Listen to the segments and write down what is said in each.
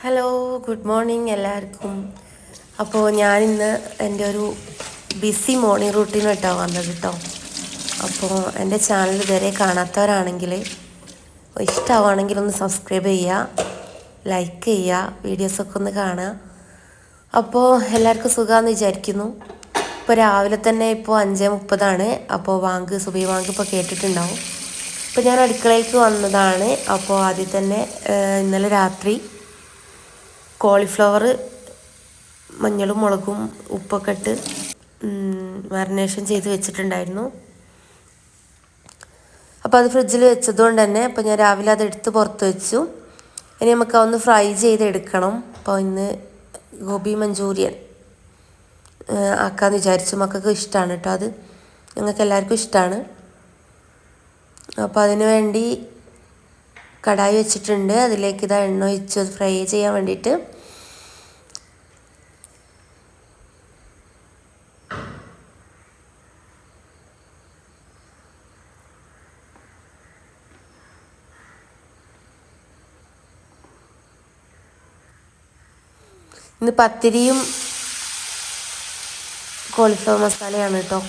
Hello good morning എല്ലാവർക്കും. അപ്പോൾ ഞാനിന്ന് എൻ്റെ ഒരു ബിസി മോർണിംഗ് റൂട്ടീനായിട്ടാണ് വന്നത് കേട്ടോ. അപ്പോൾ എൻ്റെ ചാനൽ ഇതുവരെ കാണാത്തവരാണെങ്കിൽ ഇഷ്ടമാവുകയാണെങ്കിൽ ഒന്ന് സബ്സ്ക്രൈബ് ചെയ്യുക, ലൈക്ക് ചെയ്യുക, വീഡിയോസൊക്കെ ഒന്ന് കാണുക. അപ്പോൾ എല്ലാവർക്കും സുഖമാണെന്ന് വിചാരിക്കുന്നു. ഇപ്പോൾ രാവിലെ തന്നെ ഇപ്പോൾ 5:30 അപ്പോൾ സുബഹി വാങ്ക് ഇപ്പോൾ കേട്ടിട്ടുണ്ടാവും. ഇപ്പോൾ ഞാൻ അടുക്കളയിലേക്ക് വന്നതാണ്. അപ്പോൾ ആദ്യം തന്നെ ഇന്നലെ രാത്രി കോളിഫ്ലവർ മഞ്ഞളും മുളകും ഉപ്പൊക്കെ ഇട്ട് മാരിനേഷൻ ചെയ്ത് വെച്ചിട്ടുണ്ടായിരുന്നു. അപ്പോൾ അത് ഫ്രിഡ്ജിൽ വെച്ചതുകൊണ്ട് തന്നെ അപ്പോൾ ഞാൻ രാവിലെ അതെടുത്ത് പുറത്ത് വെച്ചു. ഇനി നമുക്ക് അതൊന്ന് ഫ്രൈ ചെയ്തെടുക്കണം. അപ്പോൾ ഇന്ന് ഗോബി മഞ്ചൂരിയൻ ആക്കാമെന്ന് വിചാരിച്ചു. മക്കൾക്ക് ഇഷ്ടമാണ് കേട്ടോ, അത് ഞങ്ങൾക്ക് എല്ലാവർക്കും ഇഷ്ടമാണ്. അപ്പോൾ അതിന് വേണ്ടി കടായി വെച്ചിട്ടുണ്ട്. അതിലേക്ക് ഇതാ എണ്ണ ഒഴിച്ച് ഫ്രൈ ചെയ്യാൻ വേണ്ടിയിട്ട്. ഇന്ന് പത്തിരിയും കോളിഫ്ലവർ മസാലയാണ് കേട്ടോ.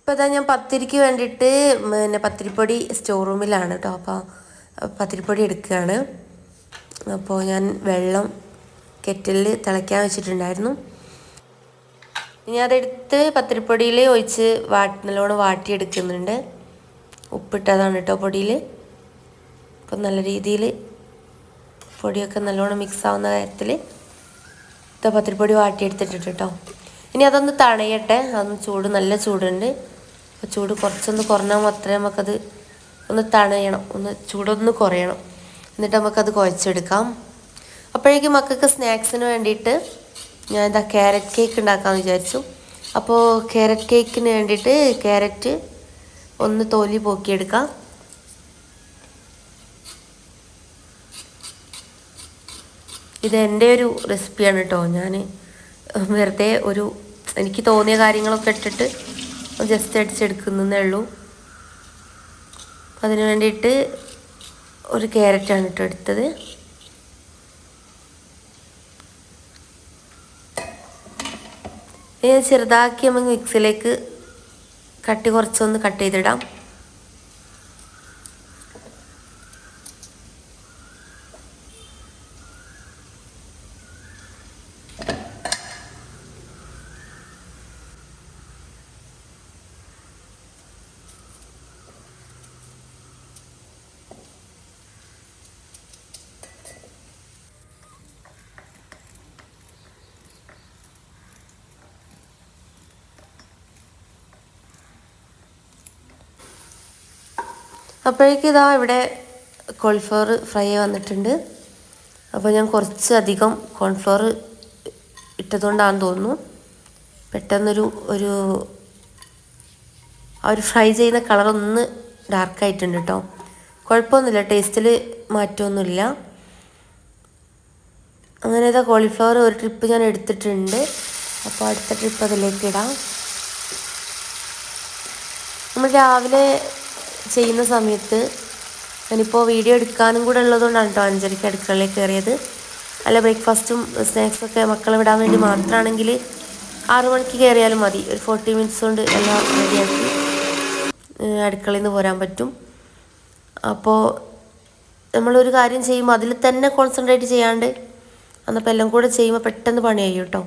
ഇപ്പോൾ ഇതാ ഞാൻ പത്തിരിക്ക് വേണ്ടിയിട്ട് പത്തിരിപ്പൊടി സ്റ്റോർ റൂമിലാണ് കേട്ടോ. അപ്പോൾ പത്തിരിപ്പൊടി എടുക്കുകയാണ്. അപ്പോൾ ഞാൻ വെള്ളം കെറ്റിലിൽ തിളയ്ക്കാൻ വെച്ചിട്ടുണ്ടായിരുന്നു. ഇനി അതെടുത്ത് പത്തിരിപ്പൊടിയിൽ ഒഴിച്ച് നല്ലോണം വാട്ടിയെടുക്കുന്നുണ്ട്. ഉപ്പിട്ടതാണ് കേട്ടോ പൊടിയിൽ. അപ്പം നല്ല രീതിയിൽ പൊടിയൊക്കെ നല്ലോണം മിക്സ് ആവുന്ന കാര്യത്തിൽ പത്തിരിപ്പൊടി വാട്ടിയെടുത്തിട്ടുണ്ട് കേട്ടോ. ഇനി അതൊന്ന് തണയട്ടെ. അതൊന്ന് നല്ല ചൂടുണ്ട്. അപ്പോൾ ചൂട് കുറച്ചൊന്ന് കുറഞ്ഞാൽ മാത്രമേ നമുക്കത് ഒന്ന് തണയണം, ചൂടൊന്ന് കുറയണം. എന്നിട്ട് നമുക്കത് കുഴച്ചെടുക്കാം. അപ്പോഴേക്കും മക്കൾക്ക് സ്നാക്സിന് വേണ്ടിയിട്ട് ഞാൻ എന്താ ക്യാരറ്റ് കേക്ക് ഉണ്ടാക്കാമെന്ന് വിചാരിച്ചു. അപ്പോൾ ക്യാരറ്റ് കേക്കിന് വേണ്ടിയിട്ട് ക്യാരറ്റ് ഒന്ന് തൊലി പോക്കിയെടുക്കാം. ഇത് എൻ്റെ ഒരു റെസിപ്പിയാണ് കേട്ടോ. ഞാൻ വെറുതെ എനിക്ക് തോന്നിയ കാര്യങ്ങളൊക്കെ ഇട്ടിട്ട് ജസ്റ്റ് അടിച്ചെടുക്കുന്നേ ഉള്ളൂ. അതിന് വേണ്ടിയിട്ട് ഒരു ക്യാരറ്റാണ് കേട്ടോ എടുത്തത്. ഇനി ചെറുതാക്കി നമുക്ക് മിക്സിയിലേക്ക് കുറച്ചൊന്ന് കട്ട് ചെയ്തിടാം. അപ്പോഴേക്കും ഇതാ ഇവിടെ കോളിഫ്ലവർ ഫ്രൈ വന്നിട്ടുണ്ട്. അപ്പോൾ ഞാൻ കുറച്ചധികം കോൺഫ്ലവർ ഇട്ടതുകൊണ്ടാണെന്ന് തോന്നുന്നു പെട്ടെന്നൊരു ഫ്രൈ ചെയ്യുന്ന കളറൊന്ന് ഡാർക്കായിട്ടുണ്ട് കേട്ടോ. കുഴപ്പമൊന്നുമില്ല, ടേസ്റ്റിൽ മാറ്റമൊന്നുമില്ല. അങ്ങനെ ഇതാ കോളിഫ്ലവർ ഒരു ട്രിപ്പ് ഞാൻ എടുത്തിട്ടുണ്ട്. അപ്പോൾ അടുത്ത ട്രിപ്പ് അതിലേക്ക് ഇടാം. നമ്മൾ രാവിലെ ചെയ്യുന്ന സമയത്ത് ഞാനിപ്പോൾ വീഡിയോ എടുക്കാനും കൂടെ ഉള്ളതുകൊണ്ടാണ് കേട്ടോ 5:30 അടുക്കളയിലേക്ക് കയറിയത്. അല്ല ബ്രേക്ക്ഫാസ്റ്റും സ്നാക്സൊക്കെ മക്കളെ വിടാൻ വേണ്ടി മാത്രമാണെങ്കിൽ 6 മണിക്ക് കയറിയാലും മതി. ഒരു 40 മിനിറ്റ്സ് കൊണ്ട് എല്ലാം റെഡിയാക്കി അടുക്കളയിൽ നിന്ന് പോരാൻ പറ്റും. അപ്പോൾ നമ്മളൊരു കാര്യം ചെയ്യുമ്പോൾ അതിൽ തന്നെ കോൺസെൻട്രേറ്റ് ചെയ്യാണ്ട് അന്നപ്പോൾ എല്ലാം കൂടെ ചെയ്യുമ്പോൾ പെട്ടെന്ന് പണി കഴിയും കേട്ടോ.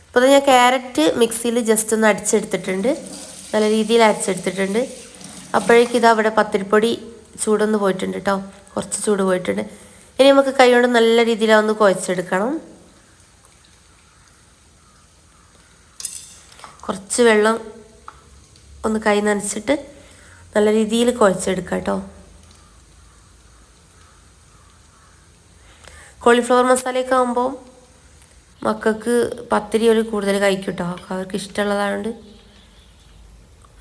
അപ്പോൾ ഞാൻ ക്യാരറ്റ് മിക്സിയിൽ ജസ്റ്റ് ഒന്ന് അടിച്ചെടുത്തിട്ടുണ്ട്, നല്ല രീതിയിൽ അടിച്ചെടുത്തിട്ടുണ്ട്. അപ്പോഴേക്കും ഇതാ അവിടെ പത്തിരിപ്പൊടി ചൂടൊന്ന് പോയിട്ടുണ്ട് കേട്ടോ, കുറച്ച് ചൂട് പോയിട്ടുണ്ട്. ഇനി നമുക്ക് കൈ കൊണ്ട് നല്ല രീതിയിൽ അതൊന്ന് കുഴച്ചെടുക്കണം. കുറച്ച് വെള്ളം ഒന്ന് കൈ നനച്ചിട്ട് നല്ല രീതിയിൽ കുഴച്ചെടുക്കാം കേട്ടോ. കോളിഫ്ലവർ മസാലയൊക്കെ ആകുമ്പോൾ മക്കൾക്ക് പത്തിരി കൂടുതൽ കഴിക്കും കേട്ടോ. അവർക്ക് ഇഷ്ടമുള്ളതായതുകൊണ്ട്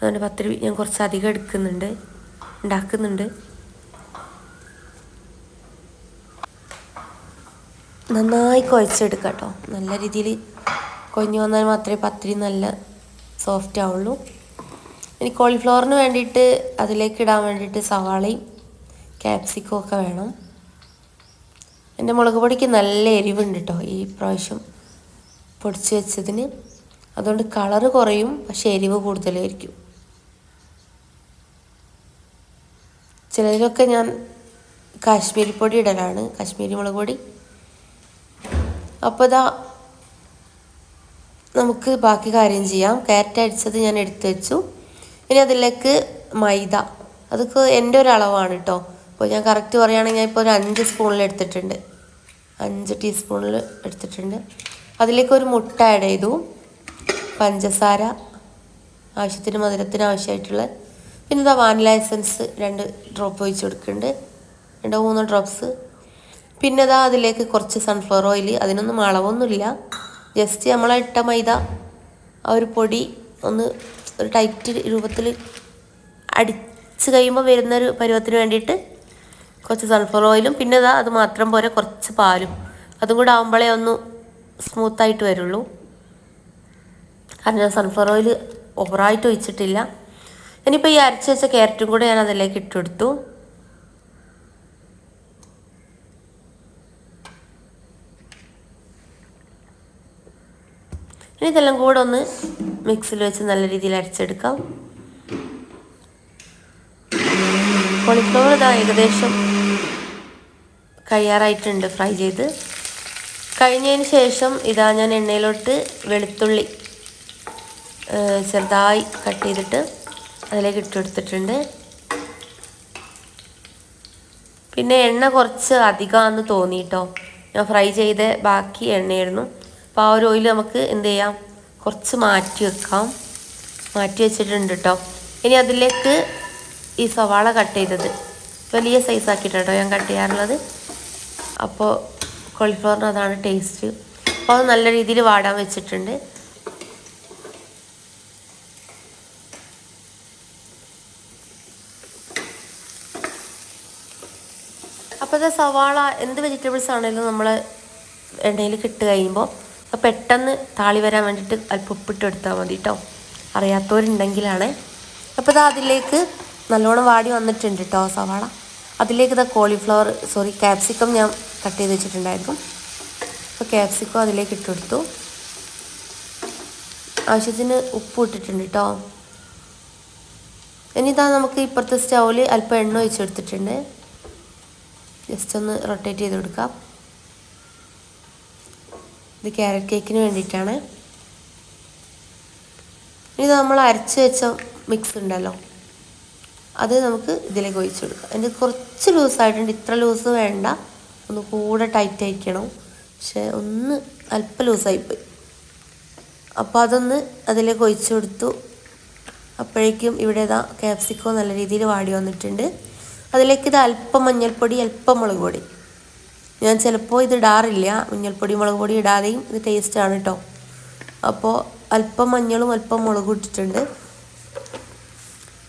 അതുകൊണ്ട് പത്തിരി ഞാൻ കുറച്ചധികം ഉണ്ടാക്കുന്നുണ്ട്. നന്നായി കുഴച്ചെടുക്കാം കേട്ടോ. നല്ല രീതിയിൽ കൊഞ്ഞു വന്നാൽ മാത്രമേ പത്തിരി നല്ല സോഫ്റ്റ് ആവുള്ളൂ. ഇനി കോളിഫ്ലവറിന് വേണ്ടിയിട്ട് അതിലേക്ക് ഇടാൻ വേണ്ടിയിട്ട് സവാളയും ക്യാപ്സിക്കും ഒക്കെ വേണം. എൻ്റെ മുളക് പൊടിക്ക് നല്ല എരിവുണ്ട് കേട്ടോ ഈ പ്രാവശ്യം പൊടിച്ച് വെച്ചതിന്. അതുകൊണ്ട് കളറ് കുറയും, പക്ഷെ എരിവ് കൂടുതലായിരിക്കും. ചിലതിലൊക്കെ ഞാൻ കാശ്മീരി പൊടി ഇടലാണ്, കാശ്മീരി മുളക് പൊടി. അപ്പോൾ ഇതാ നമുക്ക് ബാക്കി കാര്യം ചെയ്യാം. ക്യാരറ്റ് അടിച്ചത് ഞാൻ എടുത്തു വെച്ചു. ഇനി അതിലേക്ക് മൈദ, അതൊക്കെ എൻ്റെ ഒരു അളവാണ് കേട്ടോ. അപ്പോൾ ഞാൻ കറക്റ്റ് പറയുകയാണെങ്കിൽ ഞാൻ ഇപ്പോൾ ഒരു 5 സ്പൂണിൽ എടുത്തിട്ടുണ്ട്, 5 ടീസ്പൂണിൽ എടുത്തിട്ടുണ്ട്. അതിലേക്ക് ഒരു മുട്ട ആഡ് ചെയ്തു, പഞ്ചസാര ആവശ്യത്തിന് മധുരത്തിന് ആവശ്യമായിട്ടുള്ള, പിന്നെ ഇതാ വാനില എസൻസ് 2 ഡ്രോപ്പ് ഒഴിച്ച് കൊടുക്കുന്നുണ്ട്, 2-3 ഡ്രോപ്സ്. പിന്നെ ഇതാ അതിലേക്ക് കുറച്ച് സൺഫ്ലവർ ഓയിൽ, അതിനൊന്നും അളവൊന്നുമില്ല, ജസ്റ്റ് നമ്മളെ ഇട്ട മൈദ ആ ഒരു പൊടി ഒന്ന് ഒരു ടൈറ്റ് രൂപത്തിൽ അടിച്ച് കഴിയുമ്പോൾ വരുന്നൊരു പരുവത്തിന് വേണ്ടിയിട്ട് കുറച്ച് സൺഫ്ലവർ ഓയിലും, പിന്നെ ഇതാ അത് മാത്രം പോരെ കുറച്ച് പാലും, അതും കൂടെ ആകുമ്പോഴേ ഒന്ന് സ്മൂത്തായിട്ട് വരുള്ളൂ. കാരണം ഞാൻ സൺഫ്ലവർ ഓയിൽ ഓവറായിട്ട് ഒഴിച്ചിട്ടില്ല. ഇനിയിപ്പോൾ ഈ അരച്ച് വെച്ച ക്യാരറ്റും കൂടെ ഞാൻ അതിലേക്ക് ഇട്ടെടുത്തു. ഇനി ഇതെല്ലാം കൂടെ ഒന്ന് മിക്സിയിൽ വെച്ച് നല്ല രീതിയിൽ അരച്ചെടുക്കാം. കോളിഫ്ലവർ ഇതാ ഏകദേശം കഴിയാറായിട്ടുണ്ട് ഫ്രൈ ചെയ്ത്. കഴിഞ്ഞതിന് ശേഷം ഇതാ ഞാൻ എണ്ണയിലോട്ട് വെളുത്തുള്ളി ചെറുതായി കട്ട് ചെയ്തിട്ട് അതിലേക്ക് ഇട്ടെടുത്തിട്ടുണ്ട്. പിന്നെ എണ്ണ കുറച്ച് അധികമാണെന്ന് തോന്നി കേട്ടോ, ഞാൻ ഫ്രൈ ചെയ്ത ബാക്കി എണ്ണയായിരുന്നു. അപ്പോൾ ആ ഒരു ഓയിൽ നമുക്ക് എന്ത് ചെയ്യാം, കുറച്ച് മാറ്റി വെക്കാം. മാറ്റി വെച്ചിട്ടുണ്ട് കേട്ടോ. ഇനി അതിലേക്ക് ഈ സവാള കട്ട് ചെയ്തത് വലിയ സൈസാക്കിയിട്ടോ ഞാൻ കട്ട് ചെയ്യാറുള്ളത്. അപ്പോൾ കോളിഫ്ലവറിന് അതാണ് ടേസ്റ്റ്. അപ്പോൾ അത് നല്ല രീതിയിൽ വാടാൻ വെച്ചിട്ടുണ്ട്. അപ്പോൾ ഇത് സവാള എന്ത് വെജിറ്റബിൾസ് ആണെങ്കിലും നമ്മൾ എണ്ണയിൽ ഇട്ട് കഴിയുമ്പോൾ പെട്ടെന്ന് താളി വരാൻ വേണ്ടിയിട്ട് അല്പം ഉപ്പിട്ട് എടുത്താൽ മതി കേട്ടോ, അറിയാത്തവരുണ്ടെങ്കിലാണ്. അപ്പോൾ ഇതാ അതിലേക്ക് നല്ലോണം വാടി വന്നിട്ടുണ്ട് കേട്ടോ സവാള. അതിലേക്ക് ഇതാ ക്യാപ്സിക്കം ഞാൻ കട്ട് ചെയ്ത് വെച്ചിട്ടുണ്ടായിരുന്നു. അപ്പോൾ ക്യാപ്സിക്കം അതിലേക്ക് ഇട്ടെടുത്തു. ആവശ്യത്തിന് ഉപ്പ് ഇട്ടിട്ടുണ്ട് കേട്ടോ. ഇനി ഇതാ നമുക്ക് ഇപ്പുറത്തെ സ്റ്റൗവിൽ അല്പം എണ്ണ ഒഴിച്ചെടുത്തിട്ടുണ്ട്. ജസ്റ്റ് ഒന്ന് റൊട്ടേറ്റ് ചെയ്ത് കൊടുക്കാം. ഇത് ക്യാരറ്റ് കേക്കിന് വേണ്ടിയിട്ടാണ്. ഇത് നമ്മൾ അരച്ച് വെച്ച മിക്സ് ഉണ്ടല്ലോ, അത് നമുക്ക് ഇതിലേക്ക് ഒഴിച്ച് കൊടുക്കാം. അതിൻ്റെ കുറച്ച് ലൂസായിട്ടുണ്ട്, ഇത്ര ലൂസ് വേണ്ട, ഒന്ന് കൂടെ ടൈറ്റ് ആയിരിക്കണം. പക്ഷേ ഒന്ന് അല്പം ലൂസായിപ്പോയി. അപ്പോൾ അതൊന്ന് അതിലേക്ക് ഒഴിച്ച് കൊടുത്തു. അപ്പോഴേക്കും ഇവിടെ ഇതാ ക്യാപ്സിക്കോ നല്ല രീതിയിൽ വാടി വന്നിട്ടുണ്ട്. അതിലേക്ക് ഇത് അല്പം മഞ്ഞൾപ്പൊടി, അല്പം മുളക് പൊടി. ഞാൻ ചിലപ്പോൾ ഇത് ഇടാറില്ല, മഞ്ഞൾപ്പൊടി മുളക് പൊടി ഇടാതെയും ഇത് ടേസ്റ്റാണ് കേട്ടോ. അപ്പോൾ അല്പം മഞ്ഞളും അല്പം മുളകും ഇട്ടിട്ടുണ്ട്.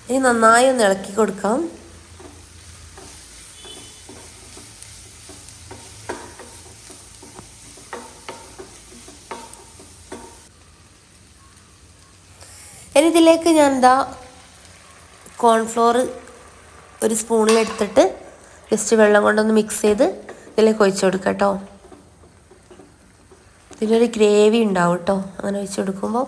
ഇനി നന്നായി ഒന്ന് ഇളക്കി കൊടുക്കാം. ഇനി ഇതിലേക്ക് ഞാൻ എന്താ കോൺഫ്ലോർ ഒരു സ്പൂണിലെടുത്തിട്ട് ജസ്റ്റ് വെള്ളം കൊണ്ടൊന്ന് മിക്സ് ചെയ്ത് ഇതിലേക്ക് ഒഴിച്ചു കൊടുക്കാം കേട്ടോ. ഇതിനൊരു ഗ്രേവി ഉണ്ടാവും കേട്ടോ അങ്ങനെ ഒഴിച്ചു കൊടുക്കുമ്പോൾ.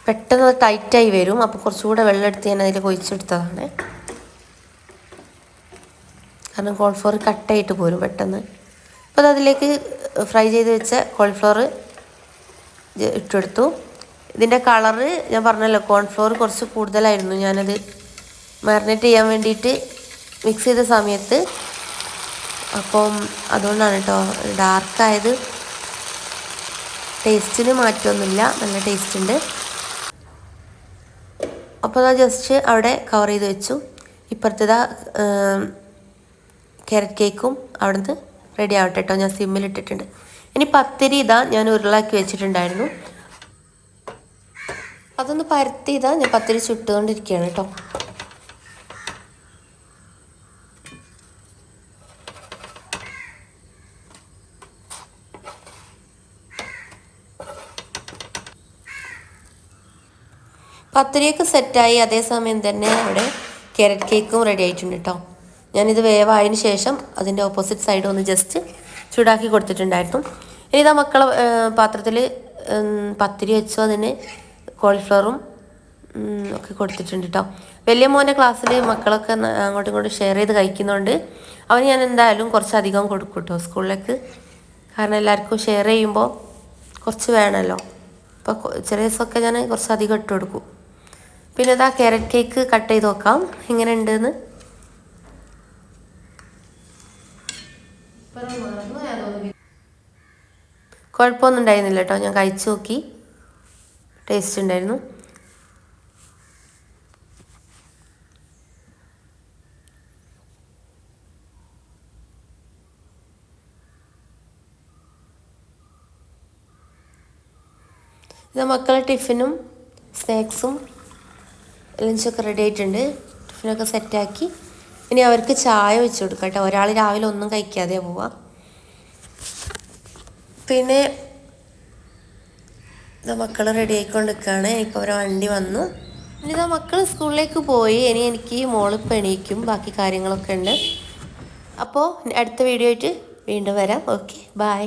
പെട്ടെന്ന് ടൈറ്റായി വരും. അപ്പോൾ കുറച്ചുകൂടെ വെള്ളം എടുത്ത് ഞാൻ അതിലേക്ക് ഒഴിച്ചെടുത്തതാണ്. കാരണം കോളിഫ്ലവർ കട്ടായിട്ട് പോരും പെട്ടെന്ന്. അപ്പോൾ അതിലേക്ക് ഫ്രൈ ചെയ്ത് വെച്ച കോളിഫ്ലവർ ഇട്ടെടുത്തു. ഇതിൻ്റെ കളറ് ഞാൻ പറഞ്ഞല്ലോ, കോൺഫ്ലവർ കുറച്ച് കൂടുതലായിരുന്നു. ഞാനത് മാരിനേറ്റ് ചെയ്യാൻ വേണ്ടിയിട്ട് മിക്സ് ചെയ്ത സമയത്ത്, അപ്പം അതുകൊണ്ടാണ് കേട്ടോ ഡാർക്കായത്. ടേസ്റ്റിന് മാറ്റമൊന്നുമില്ല, നല്ല ടേസ്റ്റ് ഉണ്ട്. അപ്പോൾ ഞാൻ ജസ്റ്റ് അവിടെ കവർ ചെയ്ത് വെച്ചു. ഇപ്പുറത്തേതാ ക്യാരറ്റ് കേക്കും അവിടുന്ന് റെഡി ആവട്ടെ കേട്ടോ. ഞാൻ സിമ്മിലിട്ടിട്ടുണ്ട്. ഇനി പത്തിരി ഇതാ ഞാൻ ഉരുളാക്കി വെച്ചിട്ടുണ്ടായിരുന്നു, അതൊന്ന് പരത്തി ഇതാ ഞാൻ പത്തിരി ചുട്ടുകൊണ്ടിരിക്കുകയാണ് കേട്ടോ. പത്തിരിയൊക്കെ സെറ്റായി. അതേസമയം തന്നെ അവിടെ ക്യാരറ്റ് കേക്കും റെഡി ആയിട്ടുണ്ട് കേട്ടോ. ഞാനിത് വേവായതിന് ശേഷം അതിൻ്റെ ഓപ്പോസിറ്റ് സൈഡ് ഒന്ന് ജസ്റ്റ് ചൂടാക്കി കൊടുത്തിട്ടുണ്ടായിരുന്നു. ഇനി ഇതാ മക്കളെ പാത്രത്തിൽ പത്തിരി വെച്ചു. അതിന് കോളിഫ്ലവറും ഒക്കെ കൊടുത്തിട്ടുണ്ട് കേട്ടോ. വലിയ മോൻ്റെ ക്ലാസ്സിൽ മക്കളൊക്കെ അങ്ങോട്ടും ഇങ്ങോട്ടും ഷെയർ ചെയ്ത് കഴിക്കുന്നതുകൊണ്ട് അവന് ഞാൻ എന്തായാലും കുറച്ചധികം കൊടുക്കും കേട്ടോ സ്കൂളിലേക്ക്. കാരണം എല്ലാവർക്കും ഷെയർ ചെയ്യുമ്പോൾ കുറച്ച് വേണമല്ലോ. അപ്പോൾ ചില ദിവസമൊക്കെ ഞാൻ കുറച്ചധികം ഇട്ട് കൊടുക്കും. പിന്നെ ഇതാ ക്യാരറ്റ് കേക്ക് കട്ട് ചെയ്ത് നോക്കാം എങ്ങനെ ഉണ്ടെന്ന്. കുഴപ്പമൊന്നും ഉണ്ടായിരുന്നില്ല കേട്ടോ. ഞാൻ കഴിച്ചു നോക്കി, ടേസ്റ്റ് ഉണ്ടായിരുന്നു. ഇത് മക്കളെ ടിഫിനും സ്നാക്സും ലഞ്ചൊക്കെ റെഡി ആയിട്ടുണ്ട്. ടിഫിനൊക്കെ സെറ്റാക്കി ഇനി അവർക്ക് ചായ വെച്ച് കൊടുക്കാം കേട്ടോ. ഒരാൾ രാവിലെ ഒന്നും കഴിക്കാതെ പോവാം. പിന്നെ ഇതാ മക്കൾ റെഡി ആയിക്കൊണ്ട് നിൽക്കുകയാണ്. ഇപ്പോൾ അവരെ വണ്ടി വന്നു. ഇനി ഇതാ മക്കൾ സ്കൂളിലേക്ക് പോയി. ഇനി എനിക്ക് മോളിപ്പോൾ എണീക്കും, ബാക്കി കാര്യങ്ങളൊക്കെ ഉണ്ട്. അപ്പോൾ അടുത്ത വീഡിയോ ആയിട്ട് വീണ്ടും വരാം. Okay, by.